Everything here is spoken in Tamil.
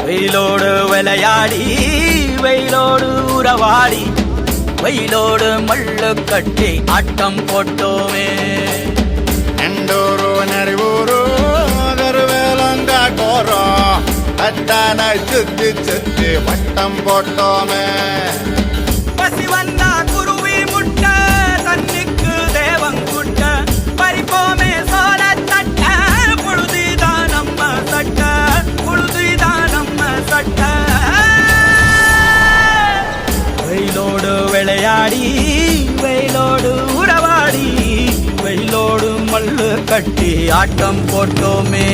வெயிலோடு விளையாடி வெயிலோடு உறவாடி வெயிலோடு மல்லு கட்டி ஆட்டம் போட்டோமே. எண்டூரு நெறிவூரு கருவேலங்காட்டோரம் அத்தானை சுத்தி சுத்தி வட்டம் போட்டோமே. பசி வந்தா குருவி முட்ட தண்ணிக்கு தேவங்குட்ட பறிப்போமே சோழ தட்ட புழுதிதான் நம்ம சட்ட புழுதிதான் நம்ம சட்ட. வெயிலோடு விளையாடி வெயிலோடு உறவாடி வெயிலோடு மல்லு கட்டி ஆட்டம் போட்டோமே.